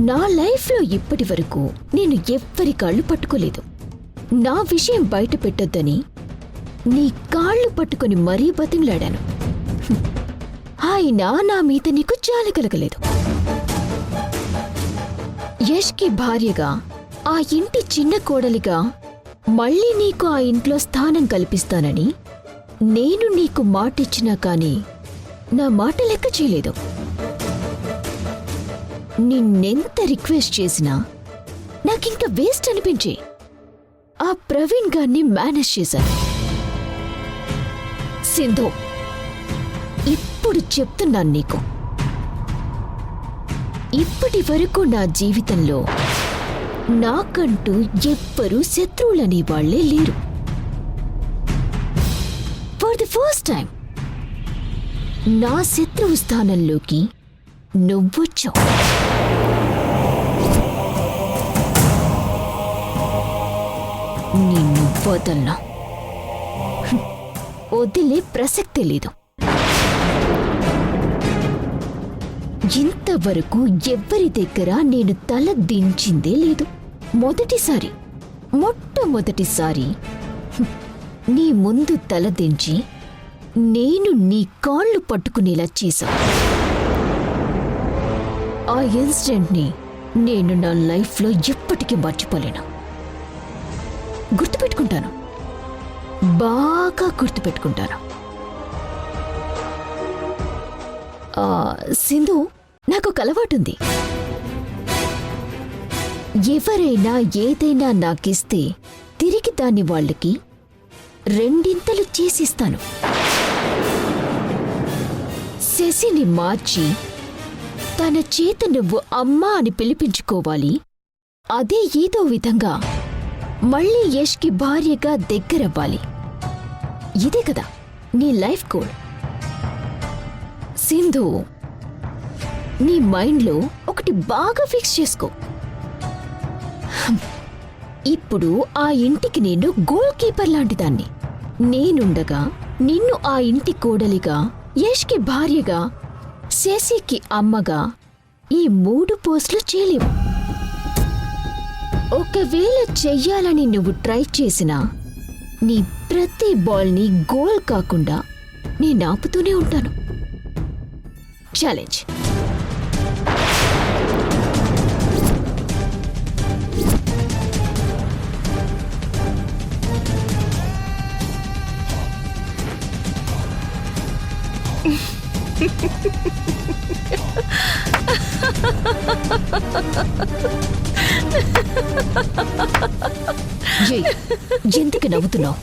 నా లైఫ్లో ఇప్పటి వరకు నేను ఎవ్వరి కాళ్ళు పట్టుకోలేదు. నా విషయం బయట పెట్టొద్దని నీ కాళ్ళు పట్టుకుని మరీ బతిమలాడాను. అయినా నా మీద నీకు జాలి కలగలేదు. యష్కి భార్యగా, ఆ ఇంటి చిన్న కోడలిగా మళ్ళీ నీకు ఆ ఇంట్లో స్థానం కల్పిస్తానని నేను నీకు మాటిచ్చినా కానీ నా మాట లెక్క చేయలేదు. నిన్నెంత రిక్వెస్ట్ చేసినా నాకింక వేస్ట్ అనిపించి ఆ ప్రవీణ్ గారిని మేనేజ్ చేశాను. సింధు, ఇప్పుడు చెప్తున్నాను నీకు, ఇప్పటి వరకు నా జీవితంలో నాకంటూ ఎవ్వరూ శత్రువులని వాళ్లే లేరు. ఫర్ ది ఫస్ట్ టైం నా శత్రువు స్థానంలోకి నువ్వొచ్చావు. నిన్ను వదల్నా, వదిలే ప్రసక్తే లేదు. ఇంతవరకు ఎవ్వరి దగ్గర నేను తల దించిందే లేదు. మొట్టమొదటిసారి నీ ముందు తల దించి నేను నీ కాళ్ళు పట్టుకునేలా చేశా. ఆ ఇన్సిడెంట్ని నేను నా లైఫ్లో ఎప్పటికీ మర్చిపోలేను. గుర్తుపెట్టుకుంటాను, బాగా గుర్తుపెట్టుకుంటాను. సింధు, నాకు ఒక అలవాటుంది. ఎవరైనా ఏదైనా నాకిస్తే తిరిగి దాన్ని వాళ్ళకి రెండింతలు చేసిస్తాను. శశిని మార్చి తన చేత నువ్వు అమ్మా అని పిలిపించుకోవాలి. అదే ఏదో విధంగా మళ్ళీ యష్కి భార్యగా దగ్గరవ్వాలి. ఇదే కదా నీ లైఫ్ గోల్. సింధు, నీ మైండ్లో ఒకటి బాగా ఫిక్స్ చేసుకో. ఇప్పుడు ఆ ఇంటికి నేను గోల్ కీపర్ లాంటిదాన్ని. నేనుండగా నిన్ను ఆ ఇంటి కోడలిగా, యష్కి భార్యగా, శశికి అమ్మగా ఈ 3 పోస్టులు చేయలేవు. ఒకవేళ చెయ్యాలని నువ్వు ట్రై చేసినా నీ ప్రతి బాల్ని గోల్ కాకుండా నేను ఆపుతూనే ఉంటాను. ఛాలెంజ్. ఎందుకు నవ్వుతున్నావు?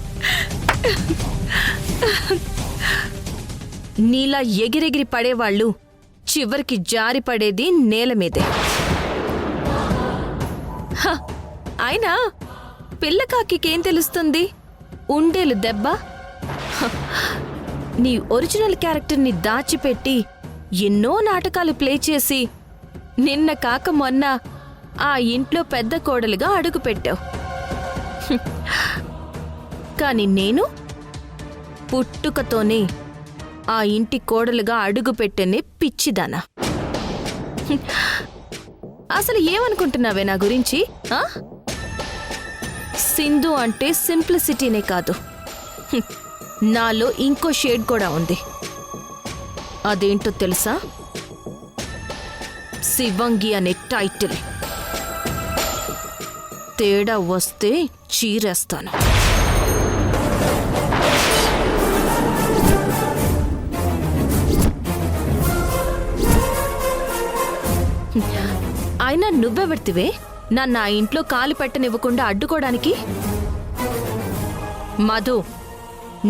నీలా ఎగిరెగిరి పడేవాళ్ళు చివరికి జారి పడేది నేల మీదే. అయినా పిల్లకాకికేం తెలుస్తుంది? ఉండేలు దెబ్బ. నీ ఒరిజినల్ క్యారెక్టర్ని దాచిపెట్టి ఎన్నో నాటకాలు ప్లే చేసి నిన్న కాక మొన్న ఆ ఇంట్లో పెద్ద కోడలుగా అడుగుపెట్టావు. కాని నేను పుట్టుకతోనే ఆ ఇంటి కోడలుగా అడుగుపెట్టేనే పిచ్చిదానా. అసలు ఏమనుకుంటున్నావే నా గురించి? సింధు అంటే సింప్లిసిటీనే కాదు, నాలో ఇంకో షేడ్ కూడా ఉంది. అదేంటో తెలుసా? శివంగి అనే టైటిల్. తేడా వస్తే చీరేస్తాను. అయినా నువ్వెవడితివే నన్ను ఆ ఇంట్లో కాలు పెట్టనివ్వకుండా అడ్డుకోవడానికి? మధు,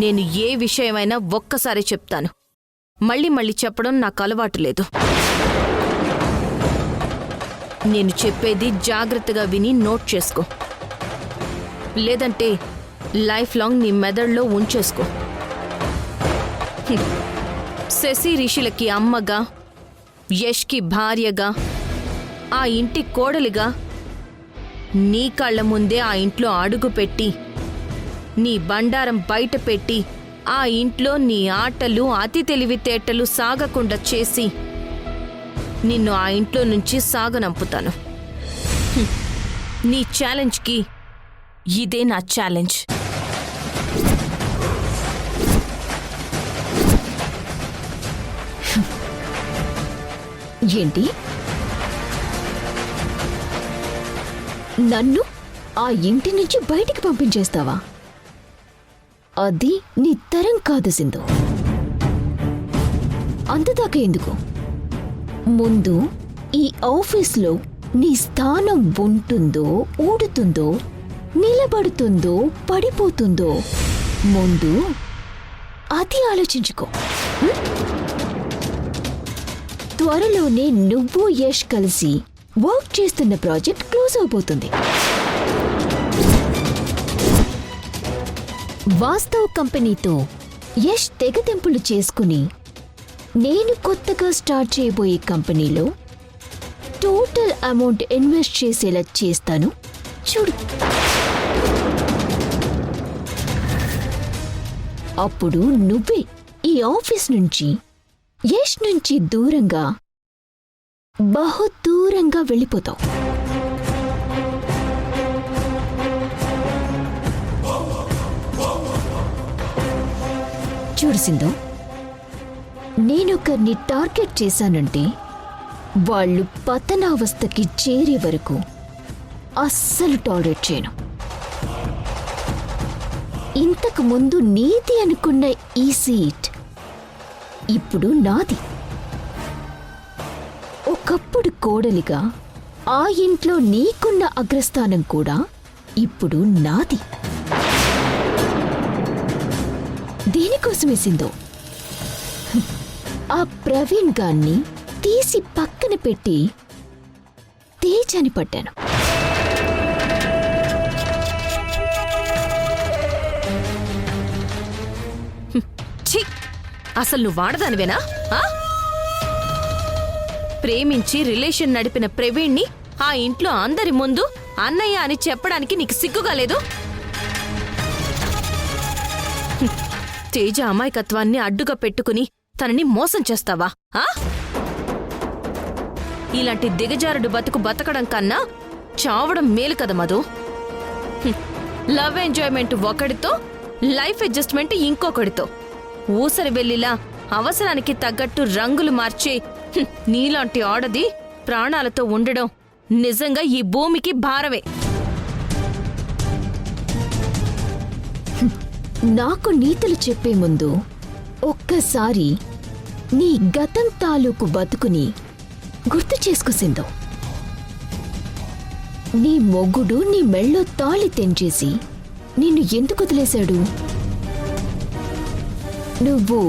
నేను ఏ విషయమైనా ఒక్కసారి చెప్తాను, మళ్ళీ మళ్ళీ చెప్పడం నాకు అలవాటు లేదు. నేను చెప్పేది జాగ్రత్తగా విని నోట్ చేసుకో, లేదంటే లైఫ్ లాంగ్ నీ మెదడులో ఉంచేసుకో. శశి రిషిలకి అమ్మగా, యష్కి భార్యగా, ఆ ఇంటి కోడలిగా నీ కళ్ళ ముందే ఆ ఇంట్లో అడుగుపెట్టి నీ బండారం బయట పెట్టి ఆ ఇంట్లో నీ ఆటలు అతి తెలివితేటలు సాగకుండా చేసి నిన్ను ఆ ఇంట్లో నుంచి సాగనంపుతాను. నీ ఛాలెంజ్కి ఇదే నా ఛాలెంజ్. ఏంటి? నన్ను ఆ ఇంటి నుంచి బయటికి పంపించేస్తావా? అది నీ తరం కాదు సింధు. అంతదాకా ఎందుకు? ముందు ఈ ఆఫీస్లో నీ స్థానం ఉంటుందో, ఊడుతుందో, నిలబడుతుందో, పడిపోతుందో ముందు అది ఆలోచించుకో. త్వరలోనే నువ్వు యష్ కలిసి వర్క్ చేస్తున్న ప్రాజెక్ట్ క్లోజ్ అవబోతుంది. వాస్తవ్ కంపెనీతో యష్ తెగతెంపులు చేసుకుని నేను కొత్తగా స్టార్ట్ చేయబోయే కంపెనీలో టోటల్ అమౌంట్ ఇన్వెస్ట్ చేసేలా చేస్తాను చూడు. అప్పుడు నువ్వే ఈ ఆఫీస్ నుంచి యష్ నుంచి దూరంగా, బహు దూరంగా వెళ్ళిపోతావు. చూడు సింధు, నేనొకరిని టార్గెట్ చేశానంటే వాళ్ళు పతనావస్థకి చేరే వరకు అస్సలు టాలరేట్ చేయను. ఇంతకు ముందు నీది అనుకున్న ఈ సీట్ ఇప్పుడు నాది. ఒకప్పుడు కోడలిగా ఆ ఇంట్లో నీకున్న అగ్రస్థానం కూడా ఇప్పుడు నాది. దేనికోసమే సింధు ఆ ప్రవీణ్ గాన్ని తీసి పక్కన పెట్టి తేజని పట్టాను. ఛీ, అసలు నువ్వు వాడదానివేనా? ప్రేమించి రిలేషన్ నడిపిన ప్రవీణ్ని ఆ ఇంట్లో అందరి ముందు అన్నయ్య అని చెప్పడానికి నీకు సిగ్గుగా లేదు? తేజ అమాయకత్వాన్ని అడ్డుగా పెట్టుకుని తనని మోసం చేస్తావా? ఇలాంటి దిగజారుడు బతుకు బతకడం కన్నా చావడం మేలు కదా మధు. లవ్ ఎంజాయ్మెంట్ ఒకడితో, లైఫ్ అడ్జస్ట్మెంట్ ఇంకొకడితో. ఊసరి వెళ్ళిలా అవసరానికి తగ్గట్టు రంగులు మార్చే నీలాంటి ఆడది ప్రాణాలతో ఉండడం నిజంగా ఈ భూమికి భారమే. నాకు నీతులు చెప్పే ముందు ఒక్కసారి నీ గతం తాలూకు బతుకుని గుర్తు చేసుకుసిందో. నీ మొగుడు నీ మెళ్ళో తాళి తెంచేసి నిన్ను ఎందుకు వదిలేశాడు? నువ్వు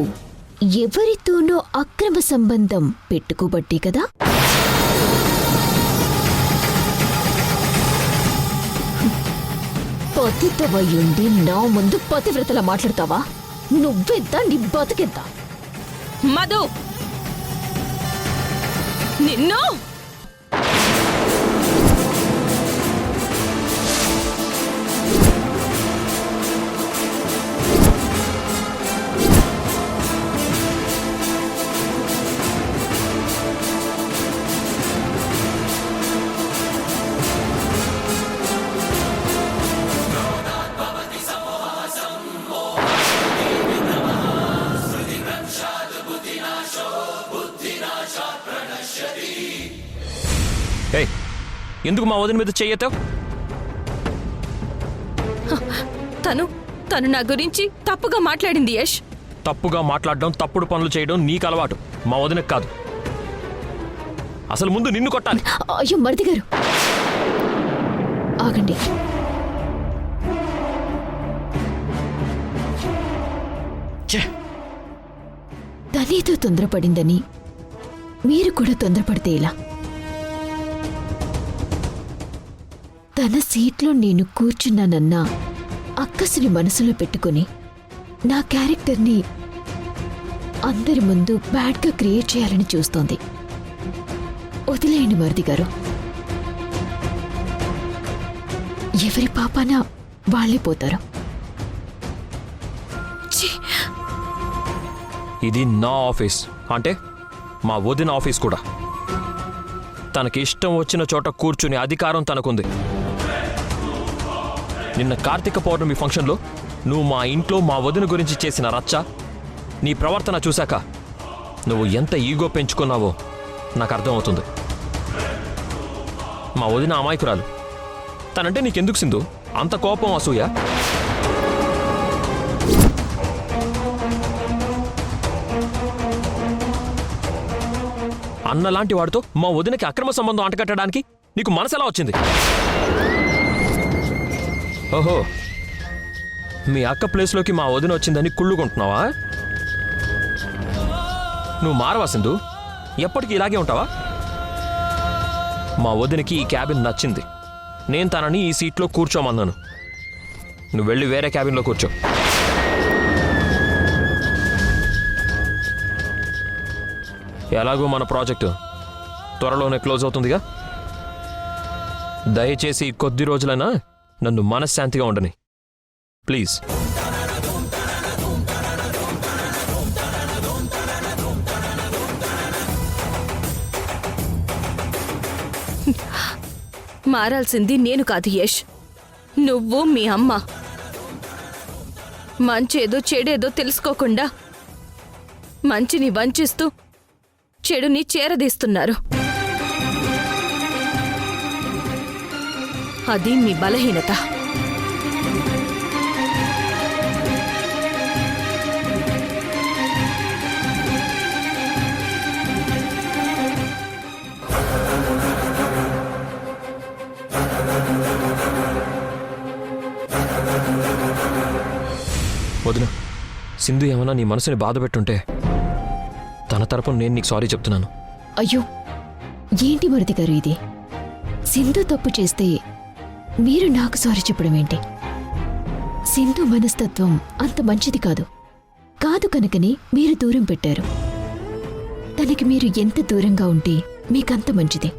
ఎవరితోనో అక్రమ సంబంధం పెట్టుకోబట్టే కదా? పతితవయుండి నా ముందు పతివ్రతలా మాట్లాడతావా? నువ్వెంత, నీ బతుకెంత? మధు, నిన్ను ఎందుకు మా వదిన మీద చెయ్యతావు? తను నా గురించి తప్పుగా మాట్లాడింది యష్. తప్పుగా మాట్లాడడం, తప్పుడు పనులు చేయడం నీకు అలవాటు, మా వదినకు కాదు. అసలు ముందు నిన్ను కొట్టాలి. అయ్యో మరిది గారు, ఆగండి. తనేదో తొందరపడిందని మీరు కూడా తొందరపడితే ఇలా? తన సీట్లో నేను కూర్చున్నానన్నా అక్కసుని మనసులో పెట్టుకుని నా క్యారెక్టర్ని అందరి ముందు బ్యాడ్గా క్రియేట్ చేయాలని చూస్తోంది. వదిలేయండి మరిది గారు. ఎవరి పాపాన వాళ్ళే పోతారు. ఇది నా ఆఫీస్, అంటే మా వదిన ఆఫీస్ కూడా. తనకి ఇష్టం వచ్చిన చోట కూర్చునే అధికారం తనకుంది. నిన్న కార్తీక పౌర్ణమి ఫంక్షన్లో నువ్వు మా ఇంట్లో మా వదిన గురించి చేసిన రచ్చ, నీ ప్రవర్తన చూశాక నువ్వు ఎంత ఈగో పెంచుకున్నావో నాకు అర్థమవుతుంది. మా వదిన అమాయకురాలు. తనంటే నీకెందుకు సింధు అంత కోపం, అసూయ? అన్నలాంటి వాడితో మా వదినకి అక్రమ సంబంధం అంటకట్టడానికి నీకు మనసు ఎలా వచ్చింది? ఓహో, మీ అక్క ప్లేస్లోకి మా వదిన వచ్చిందని కుళ్ళుకుంటున్నావా? నువ్వు మారవా సింధు? ఎప్పటికీ ఇలాగే ఉంటావా? మా వదినకి ఈ క్యాబిన్ నచ్చింది. నేను తనని ఈ సీట్లో కూర్చోమన్నాను. నువ్వు వెళ్ళి వేరే క్యాబిన్లో కూర్చో. ఎలాగో మన ప్రాజెక్టు త్వరలోనే క్లోజ్ అవుతుందిగా. దయచేసి కొద్ది రోజులైనా నన్ను మనశ్శాంతిగా ఉండని ప్లీజ్. మారాల్సింది నేను కాదు యష్, నువ్వు మీ అమ్మ. మంచేదో చెడేదో తెలుసుకోకుండా మంచిని వంచిస్తూ చెడుని చేరదీస్తున్నారు. అది మీ బలహీనత. వదిన, సింధు ఏమన్నా నీ మనసుని బాధ పెట్టుంటే తన తరపున నేను నీకు సారీ చెప్తున్నాను. అయ్యో, ఏంటి మరిది గారు ఇది? సింధు తప్పు చేస్తే మీరు నాకు సారీ చెప్పడం ఏంటి? సింధు మనస్తత్వం అంత మంచిది కాదు. కాదు కనుకనే మీరు దూరం పెట్టారు. తనకి మీరు ఎంత దూరంగా ఉంటే మీకంత మంచిది.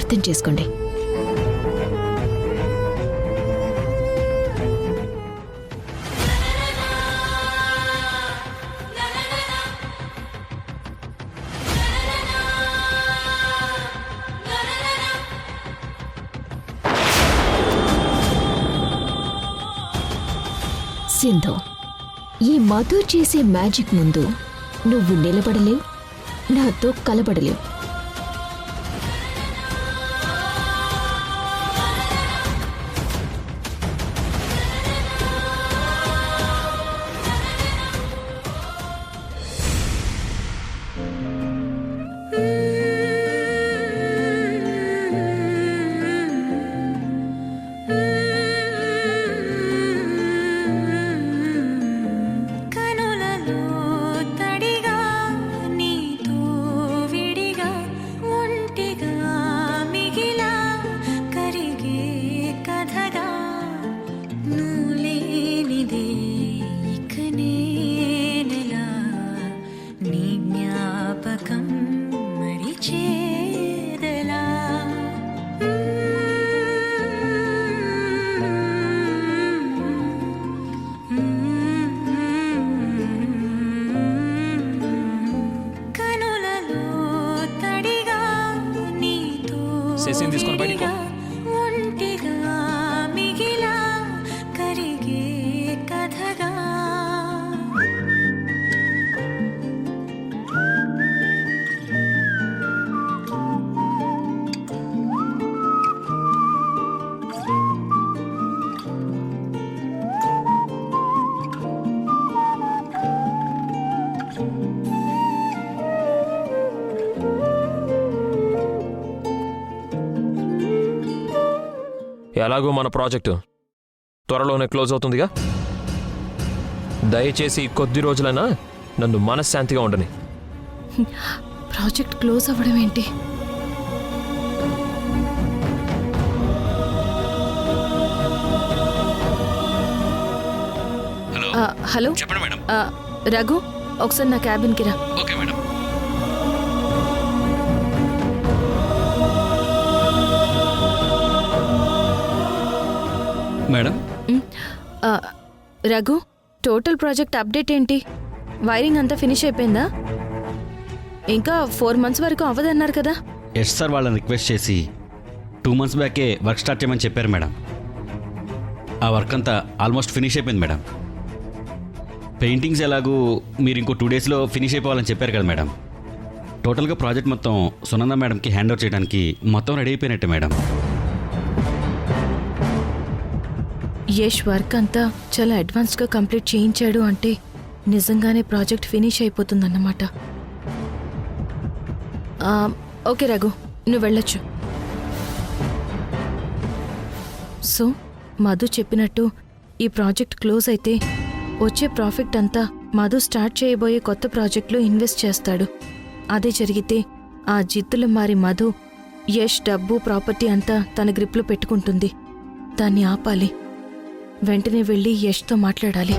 అర్థం చేసుకోండి. సింధు, ఈ మధు చేసే మ్యాజిక్ ముందు నువ్వు నిలబడలేవు, నాతో కలబడలేవు. శశిని తీసుకొని బయటికి పో. ఎలాగో మన ప్రాజెక్టు త్వరలోనే క్లోజ్ అవుతుందిగా. దయచేసి కొద్ది రోజులైనా నన్ను మనశ్శాంతిగా ఉండని. ప్రాజెక్ట్ క్లోజ్ అవ్వడం ఏంటి? హలో, చెప్పండి మేడం. రఘు, ఒకసారి నా క్యాబిన్కి రా. Okay madam. Madam, Raghu, total project update ఏంటి? వైరింగ్ అంతా ఫినిష్ అయిపోయిందా? ఇంకా 4 months వరకు అవ్వదన్నారు కదా. యష్ సార్ వాళ్ళని రిక్వెస్ట్ చేసి 2 months బ్యాకే వర్క్ స్టార్ట్ చేయమని చెప్పారు మేడం. ఆ వర్క్ అంతా ఆల్మోస్ట్ ఫినిష్ అయిపోయింది మేడం. పెయింటింగ్స్ ఎలాగూ మీరు ఇంకో 2 daysలో ఫినిష్ అయిపోవాలని చెప్పారు కదా మేడం. టోటల్గా ప్రాజెక్ట్ మొత్తం సునంద మేడంకి హ్యాండ్ ఓవర్ చేయడానికి మొత్తం రెడీ అయిపోయినట్టే మేడం. యష్ వర్క్ అంతా చాలా అడ్వాన్స్గా కంప్లీట్ చేయించాడు అంటే నిజంగానే ప్రాజెక్ట్ ఫినిష్ అయిపోతుందన్నమాట. ఓకే రఘు, నువ్వు వెళ్ళొచ్చు. సో మధు చెప్పినట్టు ఈ ప్రాజెక్ట్ క్లోజ్ అయితే వచ్చే ప్రాఫిట్ అంతా మధు స్టార్ట్ చేయబోయే కొత్త ప్రాజెక్ట్లో ఇన్వెస్ట్ చేస్తాడు. అదే జరిగితే ఆ జిత్తుల మారి మధు యష్ డబ్బు ప్రాపర్టీ అంతా తన గ్రిప్లో పెట్టుకుంటుంది. దాన్ని ఆపాలి. వెంటనే వెళ్ళి యష్తో మాట్లాడాలి.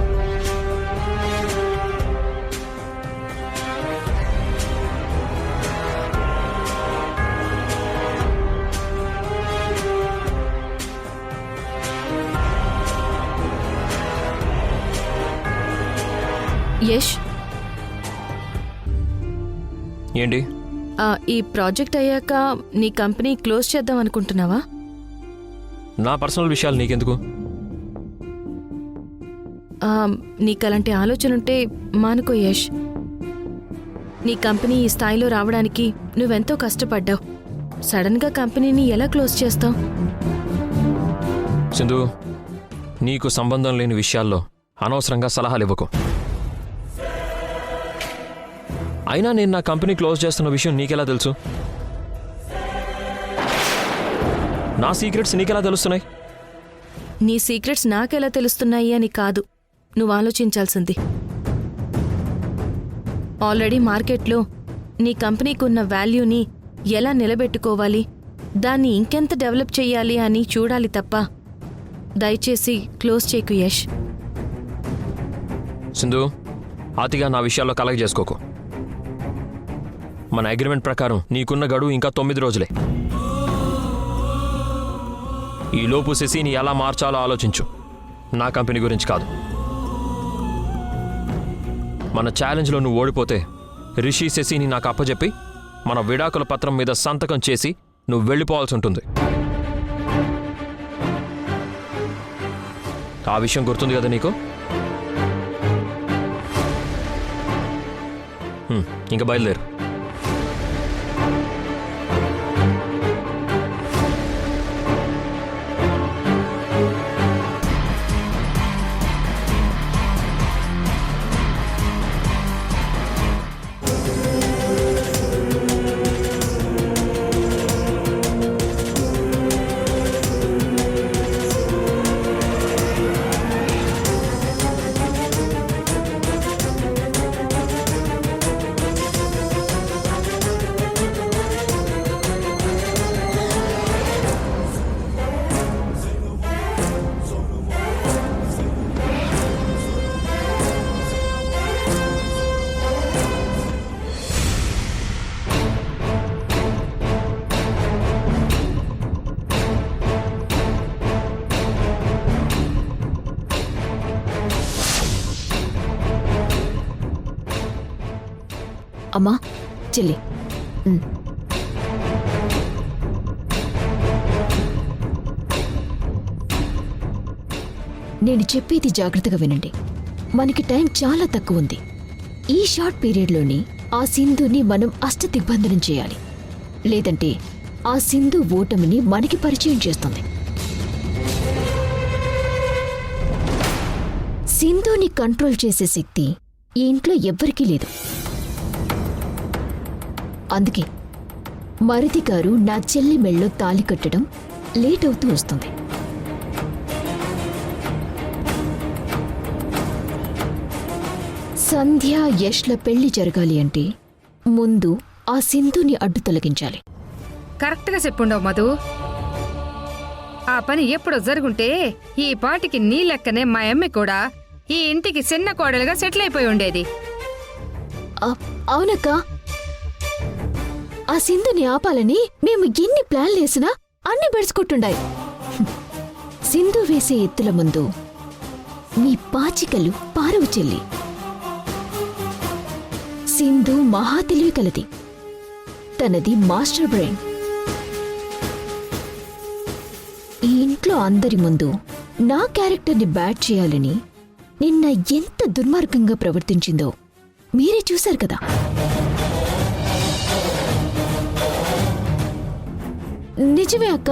యష్, ఏంటి? ఈ ప్రాజెక్ట్ అయ్యాక నీ కంపెనీ క్లోజ్ చేద్దాం అనుకుంటున్నావా? నా పర్సనల్ విషయాలు నీకెందుకు? నీకు అలాంటి ఆలోచన ఉంటే మానుకో యష్. నీ కంపెనీ ఈ స్థాయిలో రావడానికి నువ్వెంతో కష్టపడ్డావు. సడన్గా కంపెనీని ఎలా క్లోజ్ చేస్తావు? సింధు, నీకు సంబంధం లేని విషయాల్లో అనవసరంగా సలహాలు ఇవ్వకు. అయినా నేను నా కంపెనీ క్లోజ్ చేస్తున్న విషయం నీకెలా తెలుసు? నా సీక్రెట్స్ నీకెలా తెలుస్తున్నాయి? నీ సీక్రెట్స్ నాకెలా తెలుస్తున్నాయి అని కాదు నువ్వు ఆలోచించాల్సింది. ఆల్రెడీ మార్కెట్లో నీ కంపెనీకి ఉన్న వాల్యూని ఎలా నిలబెట్టుకోవాలి, దాన్ని ఇంకెంత డెవలప్ చెయ్యాలి అని చూడాలి తప్ప దయచేసి క్లోజ్ చేయకు యష్. సింధు, అతిగా నా విషయాల్లో కలగ చేసుకోకు. మన అగ్రిమెంట్ ప్రకారం నీకున్న గడువు ఇంకా 9 రోజులే. ఈలోపు శశిని ఎలా మార్చాలో ఆలోచించు, నా కంపెనీ గురించి కాదు. మన ఛాలెంజ్లో నువ్వు ఓడిపోతే రిషి శశిని నాకు అప్పచెప్పి మన విడాకుల పత్రం మీద సంతకం చేసి నువ్వు వెళ్ళిపోవాల్సి ఉంటుంది. ఆ విషయం గుర్తుంది కదా నీకు? ఇంకా బయలుదేరు. అమ్మా చెల్లి, నేను చెప్పేది జాగ్రత్తగా వినండి. మనకి టైం చాలా తక్కువ ఉంది. ఈ షార్ట్ పీరియడ్లోని ఆ సింధుని మనం అష్టదిగ్బంధనం చేయాలి. లేదంటే ఆ సింధు ఓటమిని మనకి పరిచయం చేస్తుంది. సింధుని కంట్రోల్ చేసే శక్తి ఈ ఇంట్లో ఎవ్వరికీ లేదు. అందుకే మరిది గారు నా చెల్లి మెళ్ళో తాళి కట్టడం లేట్ అవుతూ వస్తుంది. సంధ్య యష్ల పెళ్లి జరగాలి అంటే ముందు ఆ సింధుని అడ్డు తొలగించాలి. కరెక్ట్గా చెప్పుండవు మధు. ఆ పని ఎప్పుడో జరుగుంటే ఈ పాటికి నీ లెక్కనే మా అమ్మ కూడా ఈ ఇంటికి చిన్న కోడలుగా సెటిల్ అయిపోయి ఉండేది. అవునక్క, ఆ సింధుని ఆపాలని మేము ఎన్ని ప్లాన్లు వేసినా అన్ని బెడుచుకుంటుండాయి. సింధు వేసే ఎత్తుల ముందు మీ పాచికలు పారవు చెల్లి. సింధు మహా తెలివి కలది. తనది మాస్టర్ బ్రెయిన్. ఈ ఇంట్లో అందరి ముందు నా క్యారెక్టర్ని బ్యాడ్ చేయాలని నిన్న ఎంత దుర్మార్గంగా ప్రవర్తించిందో మీరే చూశారు కదా. నిజమే అక్క,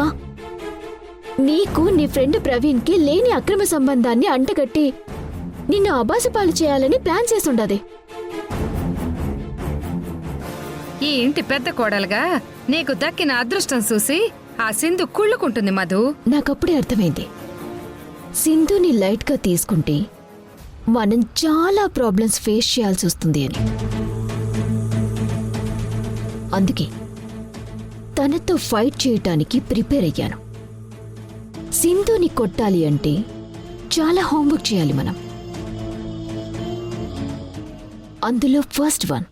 నీకు నీ ఫ్రెండ్ ప్రవీణ్కి లేని అక్రమ సంబంధాన్ని అంటగట్టి నిన్ను అబాసుపాలు చేయాలని ప్లాన్ చేసుండదే. ఈ ఇంటి పెద్ద కోడలుగా నీకు దక్కిన అదృష్టం చూసి ఆ సింధు కుళ్ళుకుంటుంది మధు. నాకప్పుడే అర్థమైంది, సింధుని లైట్గా తీసుకుంటే మనం చాలా ప్రాబ్లమ్స్ ఫేస్ చేయాల్సి వస్తుంది అని. అందుకే తనతో ఫైట్ చేయటానికి ప్రిపేర్ అయ్యాను. సింధుని కొట్టాలి అంటే చాలా హోంవర్క్ చేయాలి మనం. అందులో ఫస్ట్ వన్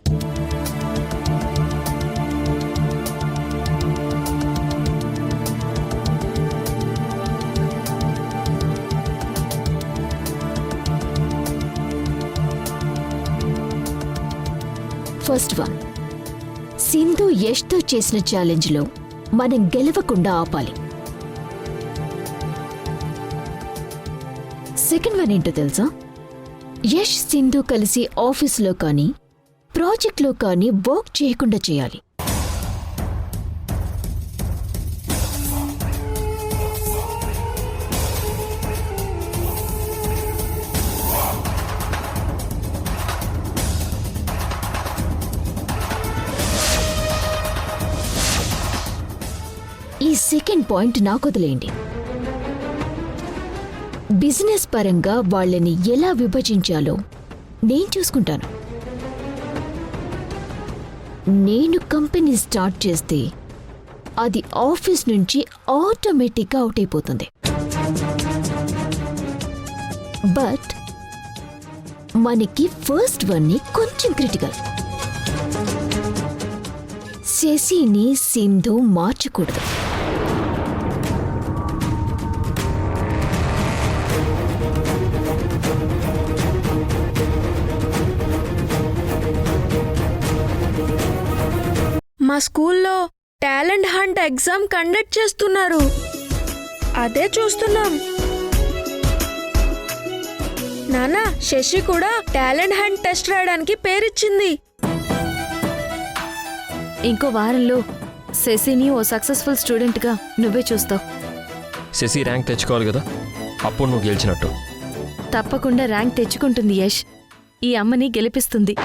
సింధు యష్తో చేసిన ఛాలెంజ్లో మనం గెలవకుండా ఆపాలి. సెకండ్ వన్ ఏంటో తెలుసా? యష్ సింధు కలిసి ఆఫీసులో కానీ ప్రాజెక్ట్లో కానీ వర్క్ చేయకుండా చేయాలి. ఈ సెకండ్ పాయింట్ నాకు వదిలేయండి. బిజినెస్ పరంగా వాళ్ళని ఎలా విభజించాలో నేను చూసుకుంటాను. నేను కంపెనీ స్టార్ట్ చేస్తే అది ఆఫీస్ నుంచి ఆటోమేటిక్గా అవుట్ అయిపోతుంది. బట్ మనకి ఫస్ట్ వన్ని కొంచెం క్రిటికల్. శశిని సింధు మార్చకూడదు. మా స్కూల్లో టాలెంట్ హంట్ ఎగ్జామ్ కండక్ట్ చేస్తున్నారు. అదే చూస్తున్నాం. నానా, శశి కూడా టాలెంట్ హంట్ టెస్ట్ రాయడానికి పేరిచ్చింది. ఇంకో వారంలో శశిని ఓ సక్సెస్ఫుల్ స్టూడెంట్గా నువ్వే చూస్తావు. శశి ర్యాంక్ తెచ్చుకోవాలి కదా, అప్పుడు నువ్వు గెలిచినట్టు. తప్పకుండా ర్యాంక్ తెచ్చుకుంటుంది యష్. ఈ అమ్మని గెలిపిస్తుంది.